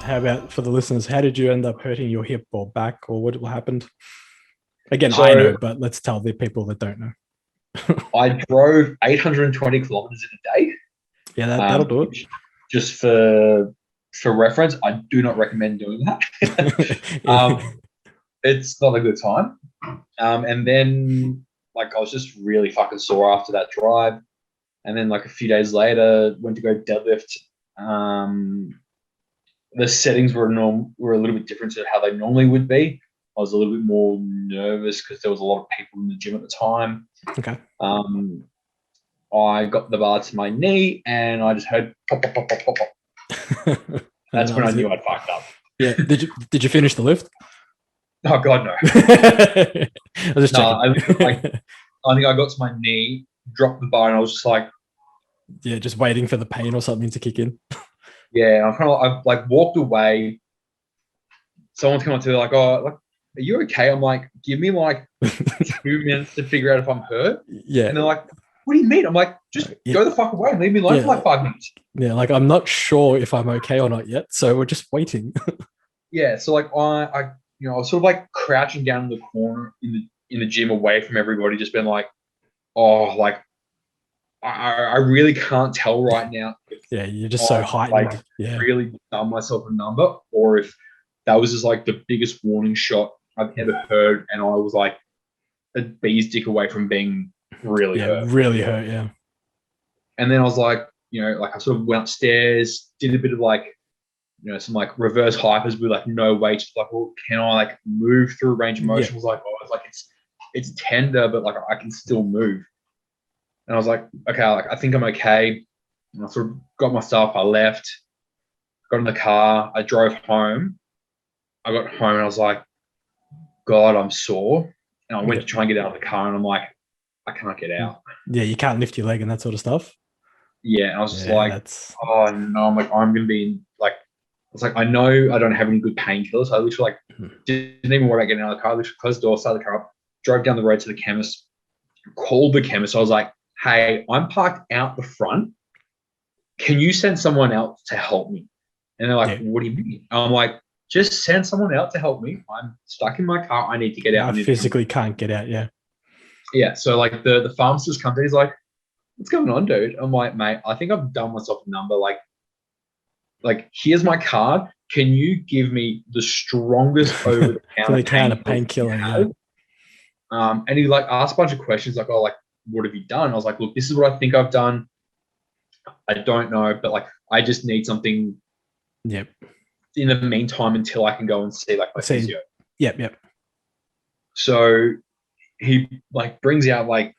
how about for the listeners? How did you end up hurting your hip or back, or what happened? Again, So I know, but let's tell the people that don't know. I drove 820 kilometers in a day. Yeah, that'll do it. Just for reference, I do not recommend doing that. It's not a good time. And then like I was just really fucking sore after that drive. And then like a few days later, went to go deadlift. The settings were a little bit different to how they normally would be. I was a little bit more nervous because there was a lot of people in the gym at the time. Okay. I got the bar to my knee and I just heard pop, pop, pop, pop, pop, pop. That's when I knew I'd fucked up. Yeah. Did you finish the lift? Oh God, no. I was just checking. I think I got to my knee, dropped the bar, and I was just like, yeah, just waiting for the pain or something to kick in. Yeah, I've like walked away. Someone's come up to me like, "Oh, like, are you okay?" I'm like, "Give me like 2 minutes to figure out if I'm hurt." Yeah. And they're like, "What do you mean?" I'm like, "Just go the fuck away and leave me alone for like 5 minutes." Yeah, like I'm not sure if I'm okay or not yet, so we're just waiting. Yeah, so like I was sort of like crouching down in the corner in the gym away from everybody, just been like, "Oh, like I really can't tell right now." Yeah, you're just so heightened. Like, yeah, really done myself a number, or if that was just like the biggest warning shot I've ever heard, and I was like a bee's dick away from being really hurt. Really hurt. Yeah. And then I was like, like I sort of went upstairs, did a bit of like, some like reverse hypers with like no weight. Like, well, can I like move through range of motion? Was like, it's like it's tender, but like I can still move. And I was like, okay, like I think I'm okay. And I sort of got my stuff. I left, got in the car. I drove home. I got home and I was like, God, I'm sore. And I went to try and get out of the car and I'm like, I can't get out. Yeah, you can't lift your leg and that sort of stuff. Yeah, and I was just like, oh no, I'm like, I'm gonna be like, I was like, I know I don't have any good painkillers. So I literally like didn't even worry about getting out of the car. I literally closed the door, started the car up, drove down the road to the chemist, called the chemist. I was like, hey, I'm parked out the front. Can you send someone else to help me? And they're like, what do you mean? I'm like, just send someone out to help me. I'm stuck in my car. I need to get out. I physically can't get out. Yeah. Yeah. So like the pharmacist comes in, he's like, what's going on, dude? I'm like, mate, I think I've done myself a number. Like here's my card. Can you give me the strongest over the counter painkiller? Yeah. And he like asked a bunch of questions like, oh, like, what have you done? I was like, look, this is what I think I've done. I don't know, but like I just need something. Yep. In the meantime, until I can go and see like my physio. Yep. So he like brings out like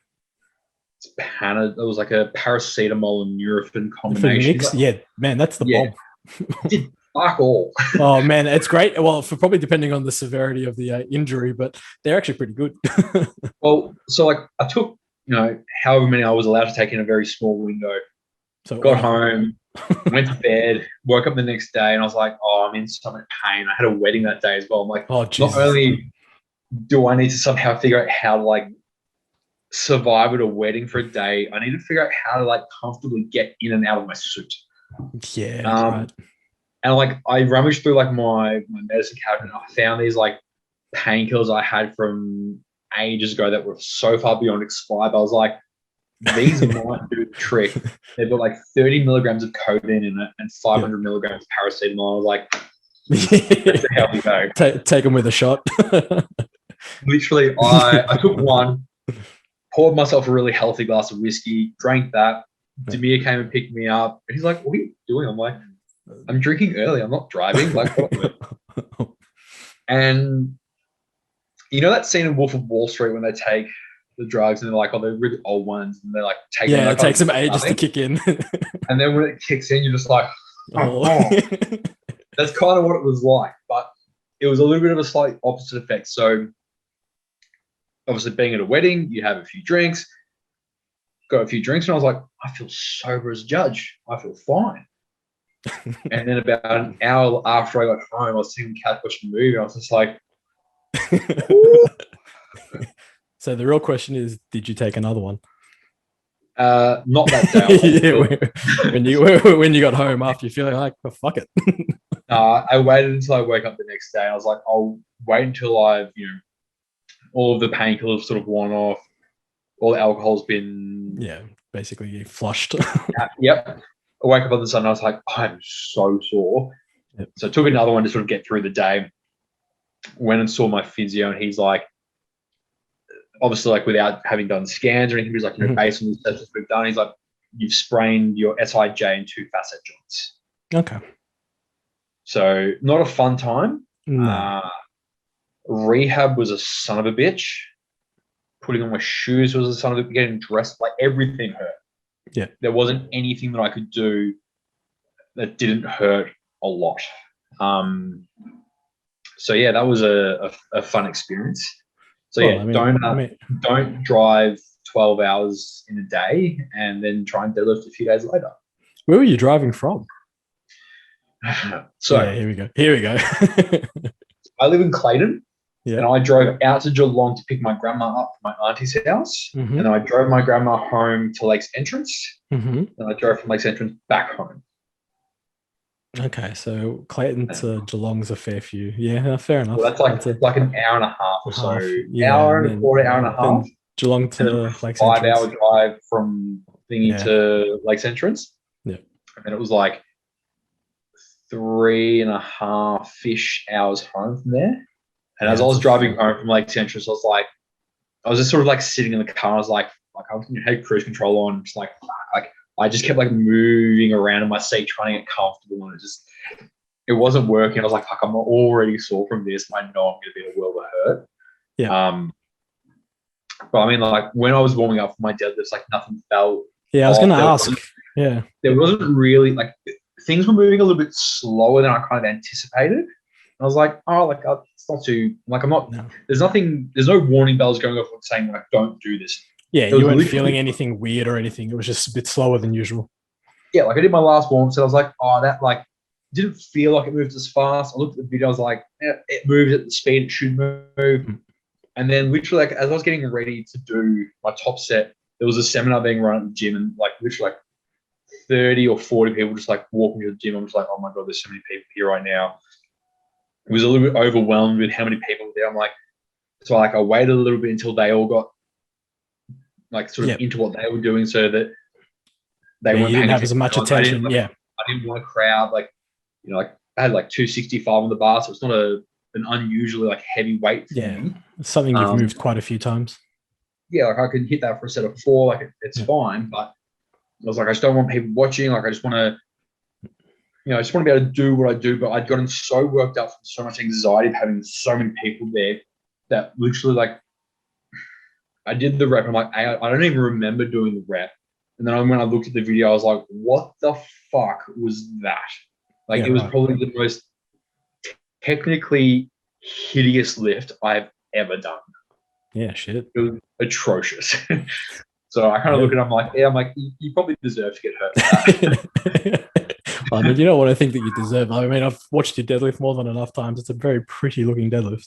it was like a paracetamol and Nurofen combination. Like, yeah, man, that's the bomb. Did fuck all. Oh man, it's great. Well, for probably depending on the severity of the injury, but they're actually pretty good. Well, so like I took however many I was allowed to take in a very small window. So got home, went to bed, woke up the next day, and I was like, oh, I'm in so much pain. I had a wedding that day as well. I'm like, not only do I need to somehow figure out how to like survive at a wedding for a day, I need to figure out how to like comfortably get in and out of my suit. Yeah. Right. And like I rummaged through like my medicine cabinet, and I found these like painkillers I had from ages ago that were so far beyond expired. I was like, these might do the trick. They've got like 30 milligrams of codeine in it and 500 milligrams of paracetamol. I was like, that's how we go. Take them with a shot. Literally, I took one, poured myself a really healthy glass of whiskey, drank that. Demir came and picked me up. And he's like, what are you doing? I'm like, I'm drinking early. I'm not driving. Like, what? And you know that scene in Wolf of Wall Street when they take the drugs and they're like, oh, they're really old ones, and they're like taking it takes them ages to kick in. And then when it kicks in, you're just like, oh. That's kind of what it was like, but it was a little bit of a slight opposite effect. So obviously being at a wedding, you have a few drinks, got a few drinks, and I was like, I feel sober as a judge. I feel fine. And then about an hour after I got home, I was sitting on the couch watching a movie. I was just like, So the real question is, did you take another one? Not that day. When you got home after you feeling like, oh, fuck it. I waited until I woke up the next day. I was like, I'll wait until I've, all of the painkillers sort of worn off, all the alcohol's been. Yeah, basically flushed. Yep. I woke up on the sun and I was like, I'm so sore. Yep. So I took another one to sort of get through the day. Went and saw my physio, and he's like, obviously, like without having done scans or anything, he's like, based on the assessments we've done, he's like, you've sprained your SIJ and 2 facet joints. Okay. So not a fun time. No. Rehab was a son of a bitch. Putting on my shoes was a son of a bitch. Getting dressed, like everything hurt. Yeah. There wasn't anything that I could do that didn't hurt a lot. So yeah, that was a fun experience. So don't drive 12 hours in a day and then try and deadlift a few days later. Where were you driving from? So yeah, here we go. I live in Clayton. Yeah. And I drove out to Geelong to pick my grandma up from my auntie's house. And then I drove my grandma home to Lakes Entrance. And I drove from Lakes Entrance back home. Okay, so Clayton to Geelong's a fair few. Yeah, fair enough. Well, that's like an hour and a half or so. Yeah, hour and a quarter, hour and a half. Geelong to Lakes Entrance. 5 hour drive from thingy to Lakes Entrance. Yeah. And it was like 3.5-ish hours home from there. And as I was driving home from Lakes Entrance, I was just sort of like sitting in the car. I was like I had cruise control on, just like I just kept like moving around in my seat trying to get comfortable, and it wasn't working. I was like, fuck, I'm already sore from this. I know I'm going to be in a world of hurt. Yeah. But I mean, like when I was warming up for my deadlifts, like nothing felt. Yeah, I was going to ask. Yeah. There wasn't really like things were moving a little bit slower than I kind of anticipated. I was like, it's not too, like, I'm not, there's no warning bells going off saying, like, don't do this. Yeah, you weren't feeling anything weird or anything. It was just a bit slower than usual. Yeah, like I did my last warm set. I was like, that like didn't feel like it moved as fast. I looked at the video. I was like, it moves at the speed it should move. And then literally, like, as I was getting ready to do my top set, there was a seminar being run at the gym, and like literally like 30 or 40 people just like walking to the gym. I'm just like, oh my God, there's so many people here right now. It was a little bit overwhelmed with how many people were there. I'm like, so like I waited a little bit until they all got like sort of into what they were doing, so that they weren't didn't have as much attention. I didn't want a crowd. Like, like I had like 265 on the bar, so it's not an unusually like heavy weight for me. It's something you've moved quite a few times. Yeah, like I could hit that for a set of 4. Like it's fine, but I was like, I just don't want people watching. Like I just want to. I just want to be able to do what I do, but I'd gotten so worked up from so much anxiety of having so many people there that literally, like, I did the rep. I'm like, I don't even remember doing the rep. And then when I looked at the video, I was like, what the fuck was that? Like, it was probably the most technically hideous lift I've ever done. Yeah, shit. It was atrocious. So I kind of look at it, I'm like, you probably deserve to get hurt for that. I mean, you don't want to think that you deserve. I mean, I've watched your deadlift more than enough times. It's a very pretty looking deadlift.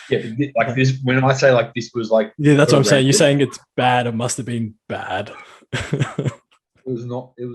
Yeah, like this. When I say like this was like, that's what I'm saying. You're saying it's bad. It must have been bad. It was not good.